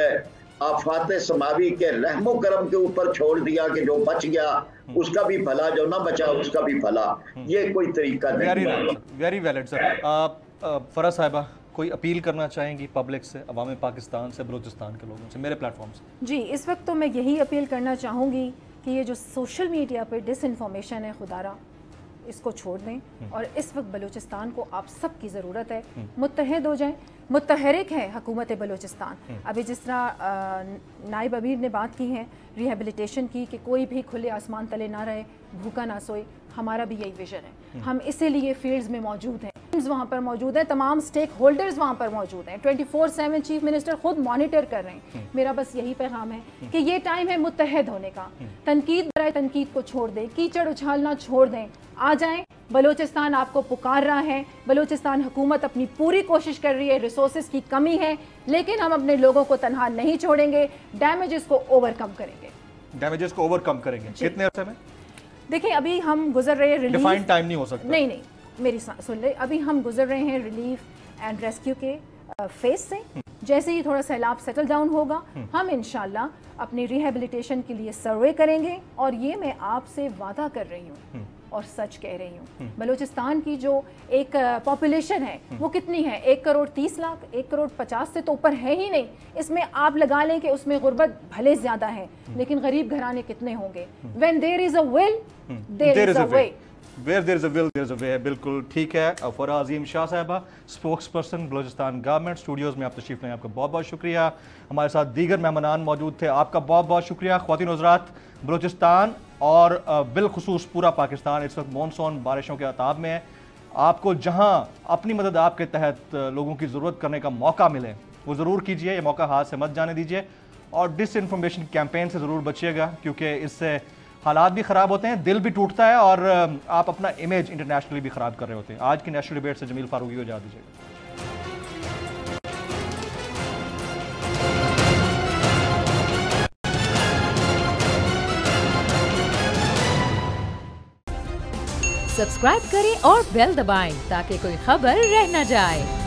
आफात समावी के रहमो करम के ऊपर छोड़ दिया कि जो बच गया उसका भी भला, जो ना बचा उसका भी भला, ये कोई तरीका नहीं। Very valid sir. फराह साहिबा कोई अपील करना चाहेंगी पब्लिक से, अवाम पाकिस्तान से, बलूचिस्तान के लोगों से, मेरे प्लेटफॉर्म से? जी, इस वक्त तो मैं यही अपील करना चाहूँगी कि ये जो सोशल मीडिया पे डिसइंफॉर्मेशन है, खुदारा इसको छोड़ दें और इस वक्त बलूचिस्तान को आप सब की ज़रूरत है, मुत्तहिद हो जाएं। मुतहरिक है हुकूमत बलूचिस्तान। अभी जिस तरह नाइब अमीर ने बात की है रिहेबिलिटेशन की कि कोई भी खुले आसमान तले ना रहे, भूखा ना सोए, हमारा भी यही विजन है। हम इसीलिए फील्ड्स में मौजूद हैं, वहाँ पर मौजूद हैं, तमाम स्टेक होल्डर्स वहाँ पर मौजूद हैं, 24/7 चीफ मिनिस्टर खुद मॉनिटर कर रहे हैं। मेरा बस यही पैगाम है कि ये टाइम है मुत्तहद होने का। तनकीद बराए तनकीद को छोड़ दें, कीचड़ उछालना छोड़ दें, आ जाएं। बलूचिस्तान आपको पुकार रहा है, बलूचिस्तान हुकूमत अपनी पूरी कोशिश कर रही है, रिसोर्सेज की कमी है, लेकिन हम अपने लोगों को तनहा नहीं छोड़ेंगे, डैमेजेस को ओवरकम करेंगे। डैमेजेस को ओवरकम करेंगे कितने अरसे में? देखिए अभी हम गुजर रहे हैं, डिफाइन टाइम नहीं हो सकता। नहीं, मेरी सुन ले, अभी हम गुजर रहे हैं रिलीफ एंड रेस्क्यू के फेज से। जैसे ही थोड़ा सैलाब सेटल डाउन होगा, हम इंशाल्लाह अपनी रिहेबिलिटेशन के लिए सर्वे करेंगे और ये मैं आपसे वादा कर रही हूँ और सच कह रही हूँ, बलूचिस्तान की जो एक पॉपुलेशन है वो कितनी है, 1,30,00,000, 1,50,00,000 से तो ऊपर है ही नहीं। इसमें आप लगा लें कि उसमें गुर्बत भले ज्यादा है, लेकिन गरीब घराने कितने होंगे? When there is a will, there is a way. Where there is a will, there is a way। बिल्कुल ठीक है। फराह अजीम शाह साहिबा, spokes person Balochistan government, Studios में आप तशरीफ़ लें, आपका बहुत बहुत शुक्रिया। हमारे साथ दीगर मेहमान मौजूद थे, आपका बहुत बहुत शुक्रिया। ख़वातीन हज़रात, बलूचिस्तान और बिलखुसूस पूरा पाकिस्तान इस वक्त मॉनसून बारिशों के आताब में है। आपको जहाँ अपनी मदद आपके तहत लोगों की ज़रूरत करने का मौका मिले वो ज़रूर कीजिए, ये मौका हाथ से मत जाने दीजिए और डिसइंफॉर्मेशन कैंपेन से ज़रूर बचिएगा, क्योंकि इससे हालात भी ख़राब होते हैं, दिल भी टूटता है और आप अपना इमेज इंटरनेशनली भी ख़राब कर रहे होते हैं। आज की नेशनल डिबेट से जमील फारूकी को इजाज़त दीजिएगा। सब्सक्राइब करें और बेल दबाएं ताकि कोई खबर रह न जाए।